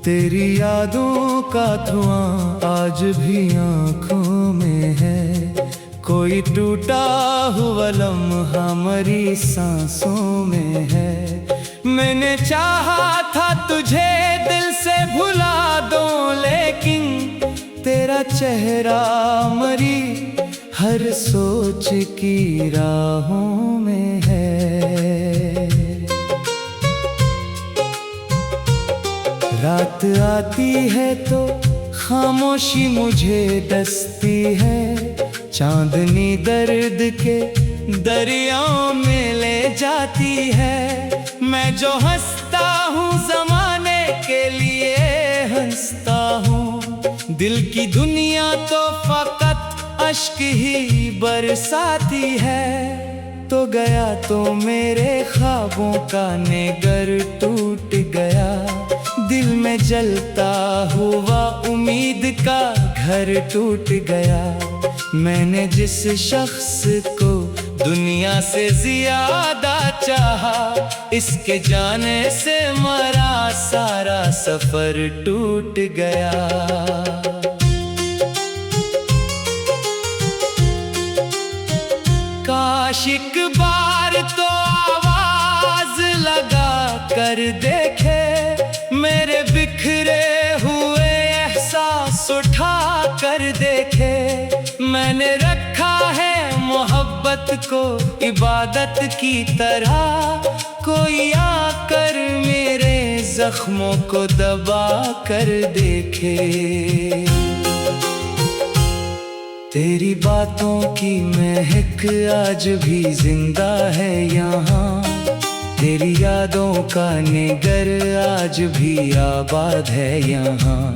तेरी यादों का धुआं आज भी आंखों में है। कोई टूटा हुआ लम्हा मरी सांसों में है। मैंने चाहा था तुझे दिल से भुला दूं, लेकिन तेरा चेहरा मरी हर सोच की राहों में है। रात आती है तो खामोशी मुझे डसती है। चांदनी दर्द के दरियाओं में ले जाती है। मैं जो हंसता हूँ ज़माने के लिए हंसता हूँ। दिल की दुनिया तो फकत अश्क ही बरसाती है। तो गया तो मेरे ख्वाबों का नेगर टूट गया। दिल में जलता हुआ उम्मीद का घर टूट गया। मैंने जिस शख्स को दुनिया से ज्यादा चाहा, इसके जाने से मरा सारा सफर टूट गया। काश एक बार तो आवाज लगा कर देखे, मेरे बिखरे हुए एहसास उठा कर देखे। मैंने रखा है मोहब्बत को इबादत की तरह, कोई आकर मेरे जख्मों को दबा कर देखे। तेरी बातों की महक आज भी जिंदा है यहाँ। तेरी यादों का निगर आज भी आबाद है यहाँ।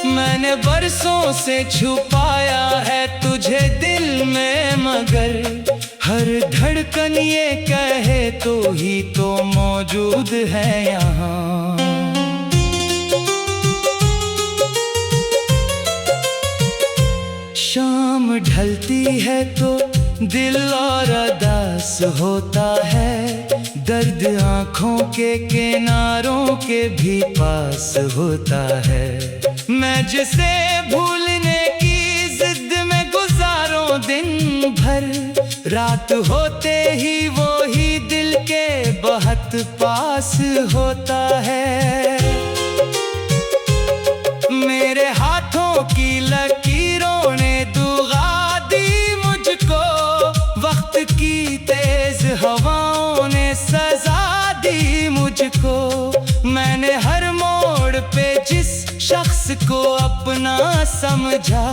मैंने बरसों से छुपाया है तुझे दिल में, मगर हर धड़कन ये कहे तो ही तो मौजूद है यहाँ। शाम ढलती है तो दिल और अदास होता है। दर्द आँखों के किनारों के भी पास होता है। मैं जिसे भूलने की जिद में गुजारूं दिन भर, रात होते ही वो ही दिल के बहुत पास होता है। मेरे हाथों की लकीरों ने दुआ दी मुझको, वक्त की तेज हवाओं ने सजा दी मुझको। मैंने हर मोड़ पे जिस शख्स को अपना समझा,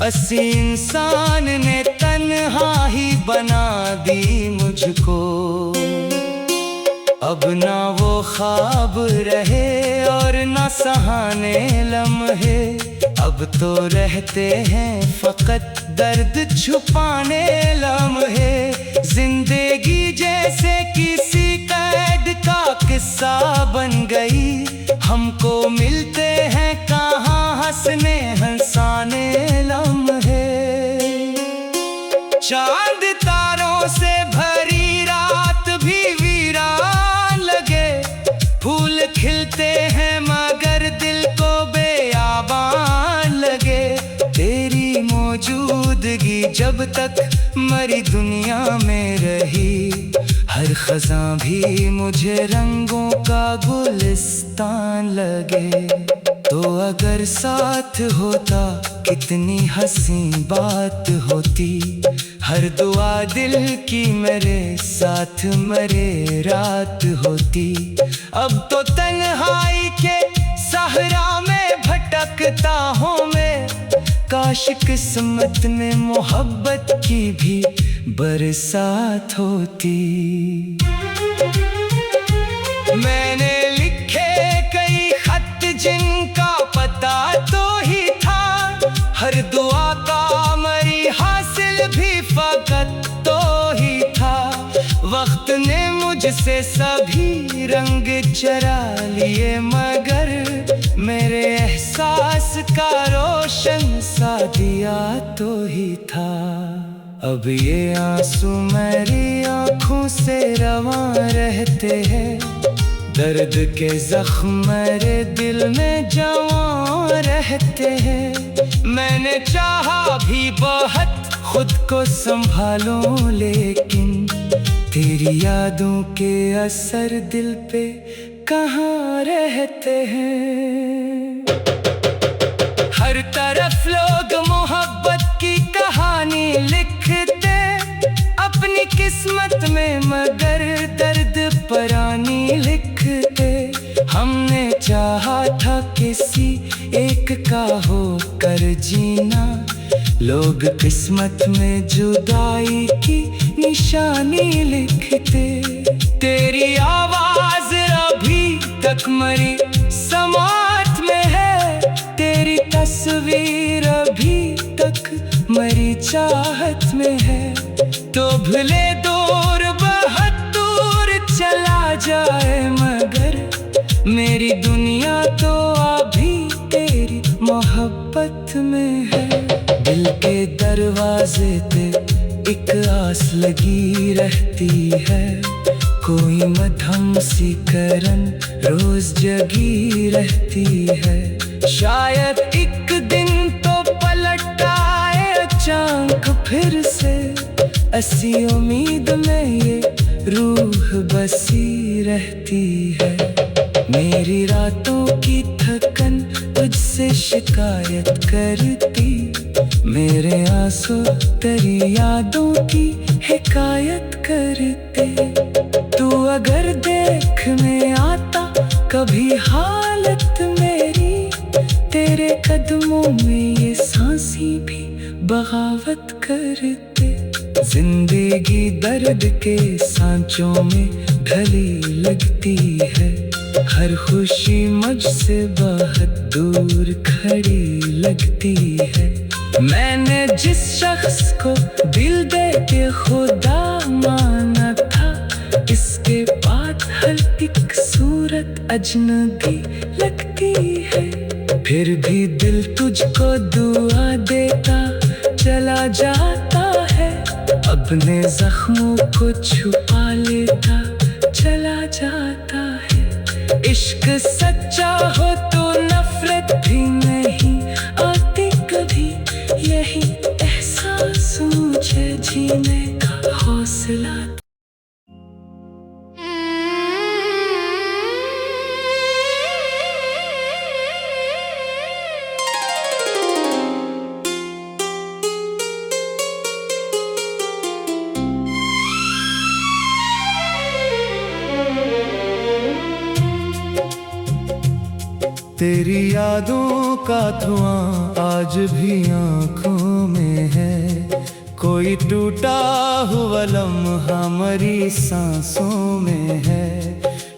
असी इंसान ने तन्हा ही बना दी मुझको। अब ना वो ख्वाब रहे और ना सहाने लम्हे, अब तो रहते हैं फकत दर्द छुपाने लम्हे। जिंदगी जैसे किसी कैद का किस्सा बन गई, हमको मिलते हैं कहाँ हंसने हंसाने लम्हे। चांद तारों से भरी रात भी वीरान लगे, फूल खिलते हैं मगर दिल को बेआबान लगे। तेरी मौजूदगी जब तक मरी दुनिया में रही, हर खज़ां भी मुझे रंगों का गुलिस्तान लगे। तो अगर साथ होता कितनी हंसी बात होती, हर दुआ दिल की मेरे साथ मरे रात होती। अब तो तन्हाई के सहरा में भटकता हूँ मैं, काश किस्मत में मोहब्बत की भी बरसात होती। मैंने लिखे कई खत जिनका पता तो ही था, हर दुआ का मरी हासिल भी फकत तो ही था। वक्त ने मुझसे सभी रंग चरा लिए, मगर मेरे एहसास का रोशन सा दिया तो ही था। अब ये आंसू मेरी आँखों से रवां रहते हैं, दर्द के जख्म मेरे दिल में जवां रहते हैं। मैंने चाहा भी बहुत खुद को संभालूं, लेकिन तेरी यादों के असर दिल पे कहाँ रहते हैं। हर तरफ लोग मोहब्बत की कहानी लिखते अपनी किस्मत में, मगर दर्द परानी लिखते। हमने चाहा था किसी एक का होकर जीना, लोग किस्मत में जुदाई की निशानी लिखते। तेरी आवाज अभी तक मरी समात में है, तेरी तस्वीर अभी तक मरी चाहत में है। तो भले दूर बहुत दूर चला जाए, मगर मेरी दुनिया तो अभी तेरी मोहब्बत में है। दिल के दरवाजे पे एक आस लगी रहती है, कोई मध्यम सी करन रोज जगी रहती है। शायद एक दिन तो पलट आए अचानक फिर से, ऐसी उम्मीद में ये रूह बसी रहती है। मेरी रातों की थकन तुझसे शिकायत करती, मेरे आंसू तेरी यादों की हिकायत करते। तू अगर देखने आता कभी हालत मेरी, तेरे कदमों में ये सांसी भी बगावत करते। जिंदगी दर्द के सांचों में ढली लगती है, हर खुशी मुझसे बहुत दूर खड़ी लगती है। मैंने जिस शख्स को दिल दे के खुदा माना था, इसके बाद हर एक सूरत अजनबी लगती है। फिर भी दिल तुझको दुआ देता चला जाता है, अपने जख्मों को छुपा लेता चला जाता है। इश्क सच्चा हो तो नफरत भी नहीं आती कभी, यही एहसास मुझे जीने का हौसला। तेरी यादों का धुआं आज भी आँखों में है, कोई टूटा हुआ लम्हा मरी सांसों में है।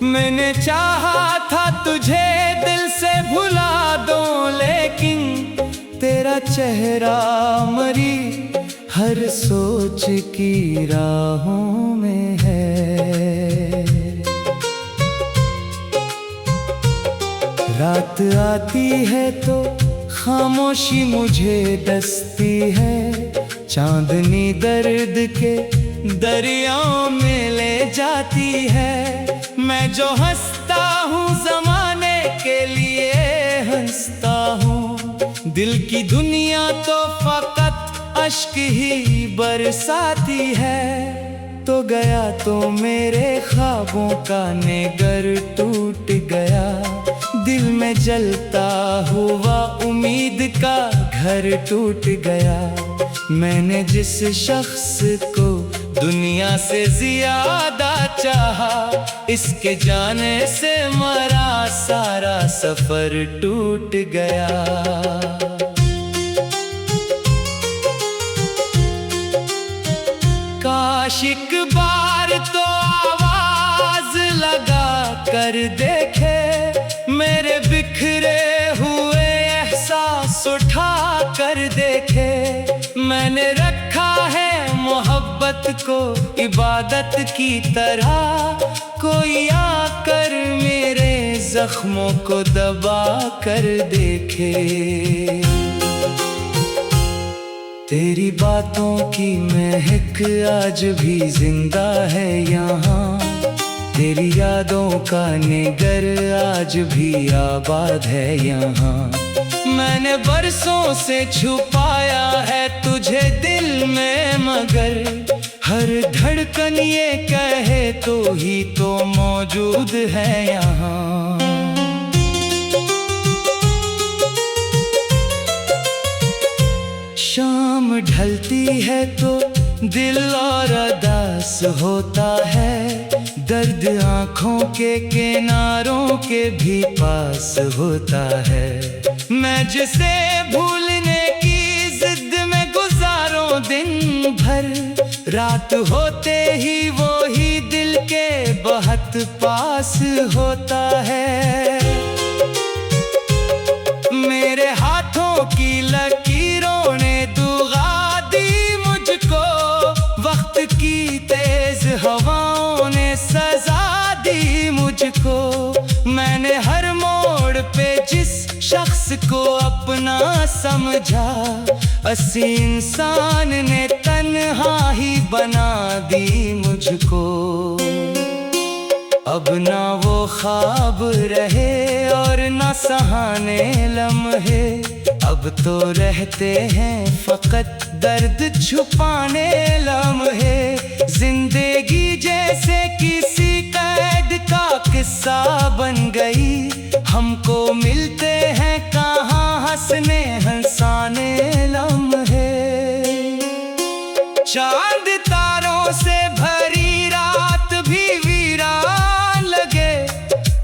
मैंने चाहा था तुझे दिल से भुला दूं, लेकिन तेरा चेहरा मरी हर सोच की राहों में है। रात आती है तो खामोशी मुझे डसती है, चांदनी दर्द के दरियाओं में ले जाती है। मैं जो हंसता हूँ ज़माने के लिए हंसता हूँ, दिल की दुनिया तो फकत अश्क ही बरसाती है। तो गया तो मेरे ख्वाबों का नेगर टूट गया, दिल में जलता हुआ उम्मीद का घर टूट गया। मैंने जिस शख्स को दुनिया से ज्यादा चाहा, इसके जाने से मेरा सारा सफर टूट गया। काश एक बार तो आवाज लगा कर देखे, मेरे बिखरे हुए एहसास उठा कर देखे। मैंने रखा है मोहब्बत को इबादत की तरह, कोई आकर मेरे जख्मों को दबा कर देखे। तेरी बातों की महक आज भी जिंदा है यहाँ, तेरी यादों का निगर आज भी आबाद है यहाँ। मैंने बरसों से छुपाया है तुझे दिल में, मगर हर धड़कन ये कहे तो ही तो मौजूद है यहाँ। शाम ढलती है तो दिल और अदास होता है, दर्द आँखों के किनारों के भी पास होता है। मैं जिसे भूलने की जिद में गुजारूं दिन भर, रात होते ही वो ही दिल के बहुत पास होता है। मेरे हाथों की लकीरों ने दुआ दी मुझको, वक्त की तेज हवाओं ने सजा दी मुझको। मैंने हर मोड़ पे जिस शख्स को अपना समझा, असी इंसान ने तन्हा ही बना दी मुझको। अब ना वो ख्वाब रहे और ना सहाने लम्हे, अब तो रहते हैं फकत दर्द छुपाने लम्हे। जिंदगी जैसे किसी कैद का किस्सा बन गई, हमको मिलते हैं कहाँ हंसने हंसाने लम्हे। चांद तारों से भरी रात भी वीरान लगे,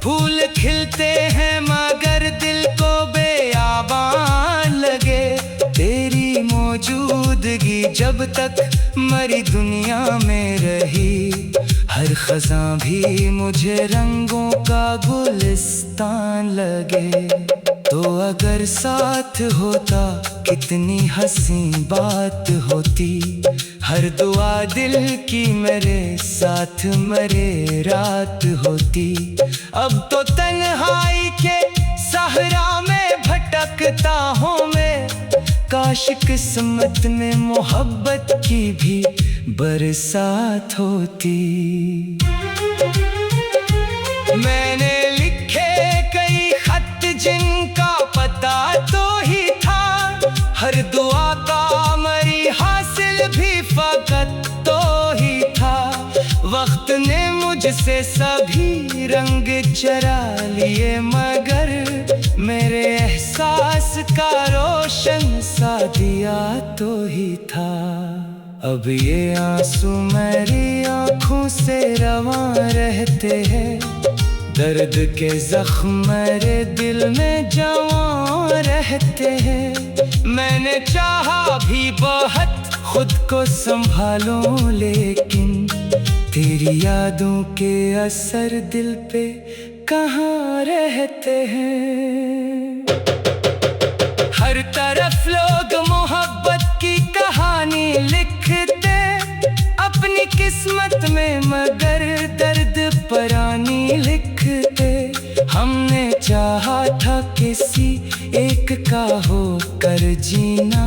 फूल खिलते हैं मगर दिल को बेयाबान लगे। तेरी मौजूदगी जब तक मरी दुनिया में रही, हर खज़ां भी मुझे रंगों का गुलिस्तान लगे। तो अगर साथ होता कितनी हसीन बात होती, हर दुआ दिल की मेरे साथ मरे रात होती। अब तो तन्हाई के सहरा में भटकता हूँ मैं, काश किस्मत में मोहब्बत की भी बरसात होती। मैंने लिखे कई खत जिनका पता तो ही था, हर दुआ का मरी हासिल भी फकत तो ही था। वक्त ने मुझसे सभी रंग चरा लिए, मगर मेरे एहसास का रोशन सा दिया तो ही था। अब ये आंसू मेरी आँखों से रवां रहते हैं, दर्द के जख्म मेरे दिल में जवां रहते हैं। मैंने चाहा भी बहुत खुद को संभालूं, लेकिन तेरी यादों के असर दिल पे कहाँ रहते हैं। हर तरफ लोग मोहब्बत की कहानी लिखते अपनी किस्मत में, मगर दर्द परानी लिखते। हमने चाहा था किसी एक का हो कर जीना,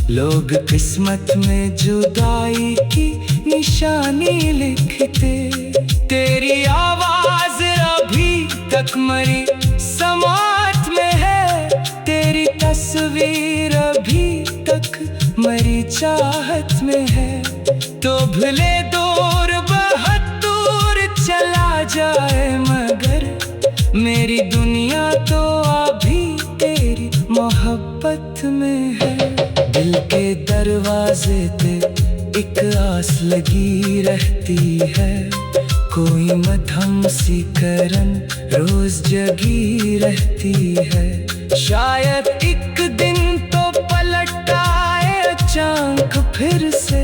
लोग किस्मत में जुदाई की निशानी लिखते। तेरी आवाज अभी तक मरी समात में है, तेरी तस्वीर अभी तक मरी चाहत में है। तो भले दूर बहुत दूर चला जाए, मगर मेरी दुनिया तो अभी तेरी मोहब्बत में है। दिल के दरवाजे पे एक आस लगी रहती है, कोई मध्यम सी करन रोज जगी रहती है। शायद एक दिन तो पलट आए अचानक फिर से,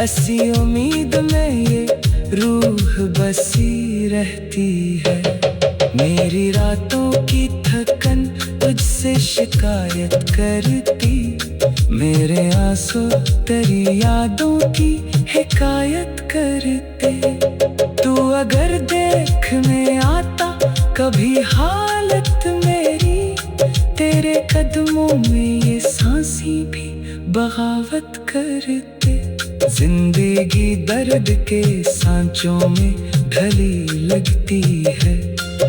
ऐसी उम्मीद में ये रूह बसी रहती है। मेरी रातों की थकन तुझसे शिकायत करती, मेरे आंसू तेरी यादों की हिकायत करते। तू अगर देखने आता कभी हालत मेरी, तेरे कदमों में ये सांसें भी बगावत करते। जिंदगी दर्द के सांचों में ढली लगती है,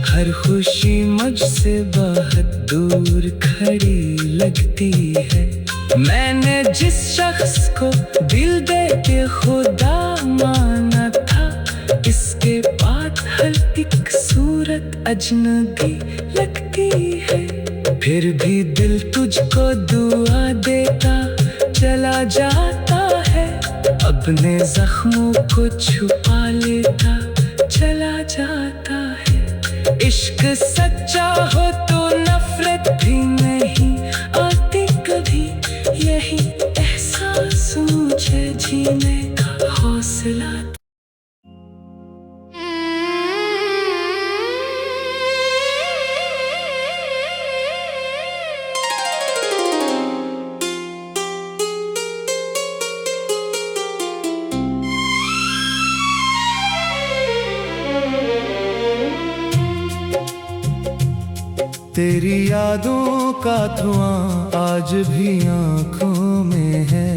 हर खुशी मुझसे बहुत दूर खड़ी लगती है। मैंने जिस शख्स को दिल दे के खुदा माना था, इसके बाद हर एक सूरत अजनबी लगती है। फिर भी दिल तुझको दुआ देता चला जाता है, अपने जख्मों को छुपा लेता चला जाता है। इश्क सच्चा हो तो नफरत भी नहीं आती कभी, यही एहसास मुझे जीने का हौसला। तेरी यादों का धुआं आज भी आंखों में है,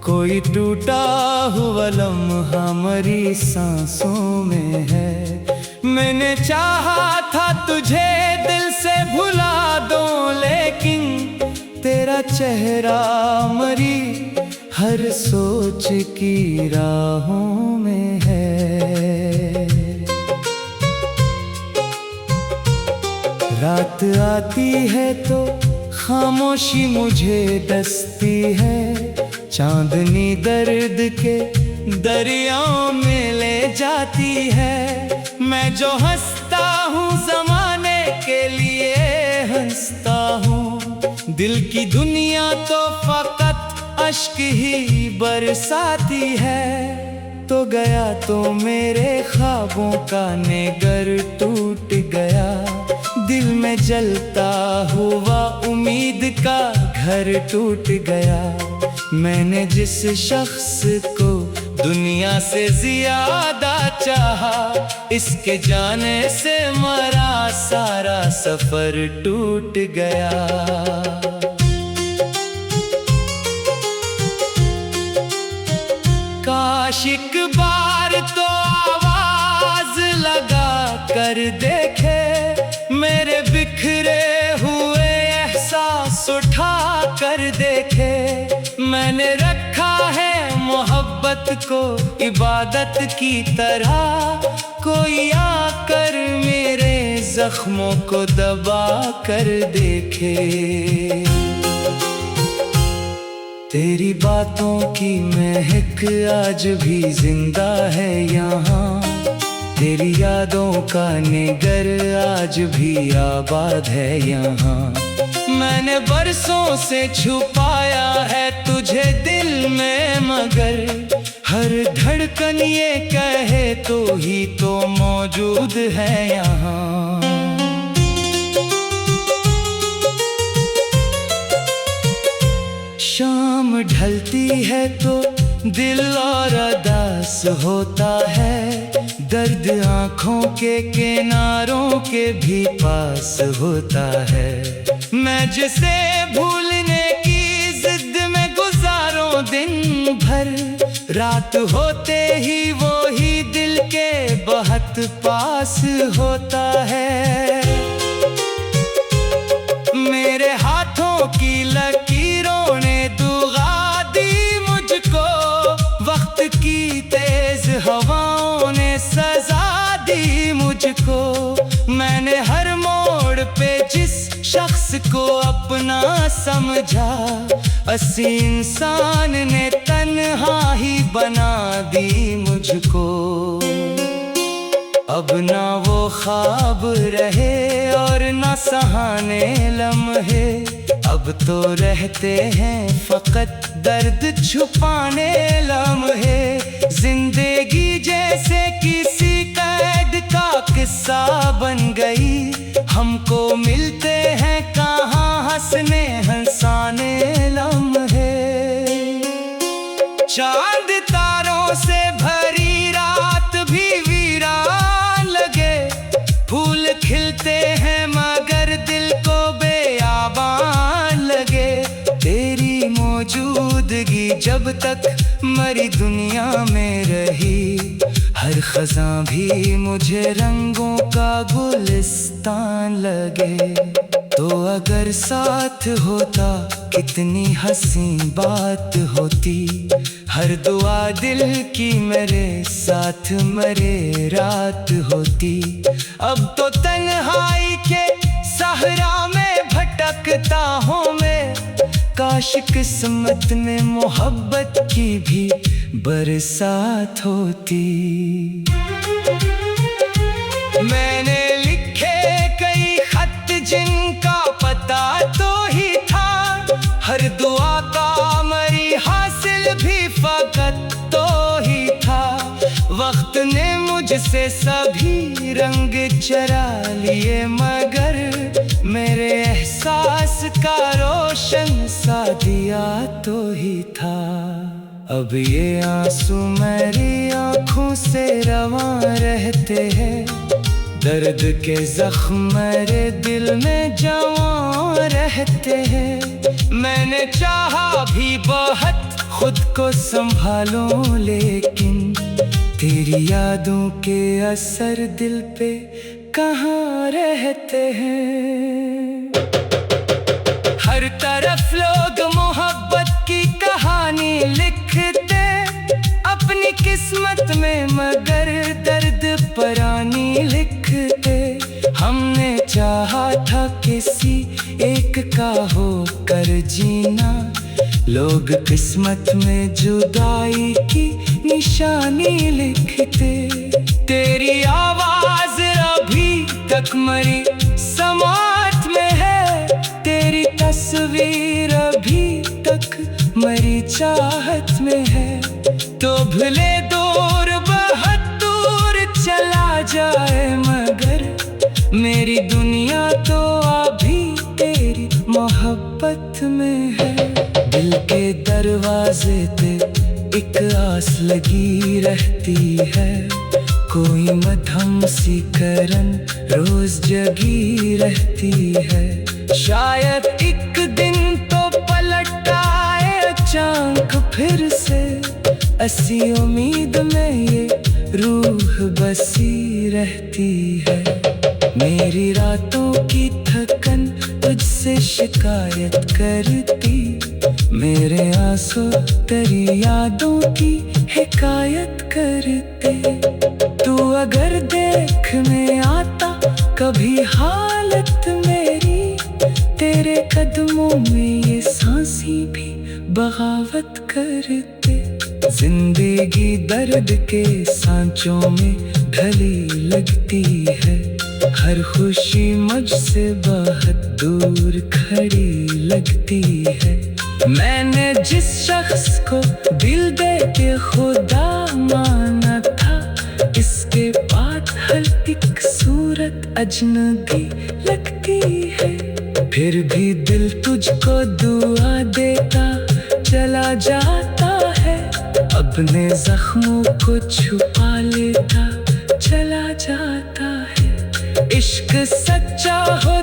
कोई टूटा हुआ लम्हा मरी सांसों में है। मैंने चाहा था तुझे दिल से भुला दूं, लेकिन तेरा चेहरा मरी हर सोच की राहों में है। रात आती है तो खामोशी मुझे डसती है, चांदनी दर्द के दरियाओं में ले जाती है। मैं जो हंसता हूँ ज़माने के लिए हंसता हूँ, दिल की दुनिया तो फकत अश्क ही बरसाती है। तो गया तो मेरे ख्वाबों का नेगर टूट गया, दिल में जलता हुआ उम्मीद का घर टूट गया। मैंने जिस शख्स को दुनिया से ज्यादा चाहा, इसके जाने से मेरा सारा सफर टूट गया। काश एक बार तो आवाज लगा कर देखे, मेरे बिखरे हुए एहसास उठा कर देखे। मैंने रखा है मोहब्बत को इबादत की तरह, कोई आकर मेरे जख्मों को दबा कर देखे। तेरी बातों की महक आज भी जिंदा है यहाँ, तेरी यादों का निगर आज भी आबाद है यहाँ। मैंने बरसों से छुपाया है तुझे दिल में, मगर हर धड़कन ये कहे तो ही तो मौजूद है यहाँ। शाम ढलती है तो दिल और अदास होता है, दर्द आँखों के किनारों के भी पास होता है। मैं जिसे भूलने की जिद में गुजारूं दिन भर, रात होते ही वो ही दिल के बहुत पास होता है। मेरे हाथों की लकीरों ने दुआ दी मुझको, वक्त की तेज हवाओं ने सजा दी मुझको। मैंने हर मोड़ पे जिस शख्स को अपना समझा, असी इंसान ने तन्हा ही बना दी मुझको। अब ना वो ख्वाब रहे और ना सहाने लम्हे, अब तो रहते हैं फकत दर्द छुपाने लम्हे। जिंदगी जैसे किसी कैद का किस्सा बन गई, हमको मिलते हैं कहाँ हंसने हंसाने लम्हे। चांद तारों से भरी रात भी वीरान लगे, फूल खिलते हैं मगर दिल को बेयाबान लगे। तेरी मौजूदगी जब तक मरी दुनिया में रही। हर खज़ां भी मुझे रंगों का गुलिस्तान लगे। तो अगर साथ होता कितनी हसीन बात होती। हर दुआ दिल की मेरे साथ मरे रात होती। अब तो तन्हाई के सहरा में भटकता हूँ मैं। काश किस्मत में मोहब्बत की भी बरसात होती। मैंने लिखे कई खत जिनका पता तो ही था। हर दुआ का मरी हासिल भी फकत तो ही था। वक्त ने मुझसे सभी रंग चरा लिए मगर मेरे एहसास का रोशन सा दिया तो ही था। अब ये आंसू मेरी आँखों से रवां रहते हैं। दर्द के जख्म मेरे दिल में जवां रहते हैं। मैंने चाहा भी बहुत खुद को संभालूं लेकिन तेरी यादों के असर दिल पे कहाँ रहते हैं। हर तरफ लोग मोहब्बत की कहानी लिखते अपनी किस्मत में मगर दर्द परानी लिखते। हमने चाहा था किसी एक का हो कर जीना। लोग किस्मत में जुदाई की निशानी लिखते। तेरी आवाज अभी तक मरी समात में है। तेरी तस्वीर अभी तक मरी चाहत में है। तो भले दूर बहुत दूर चला जाए मगर मेरी दुनिया तो अभी तेरी मोहब्बत में है। दिल के दरवाजे पे एक आस लगी रहती है। कोई मध्यम सी करन रोज जगी रहती है। शायद एक दिन तो पलट आए अचानक फिर से। ऐसी उम्मीद में ये रूह बसी रहती है। मेरी रातों की थकन तुझसे शिकायत करती। मेरे आंसू तेरी यादों की हिकायत करते। तू अगर देखने आता कभी हालत मेरी। तेरे कदमों में ये सांसें भी बगावत करते। जिंदगी दर्द के सांचों में ढली लगती है। हर खुशी मुझसे बहुत दूर खड़ी लगती है। मैंने जिस शख्स को दिल दे के खुदा माना था इसके बाद हर एक सूरत अजनबी लगती है। फिर भी दिल तुझको दुआ देता चला जाता है। अपने जख्मों को छुपा लेता चला जाता है। इश्क सच्चा हो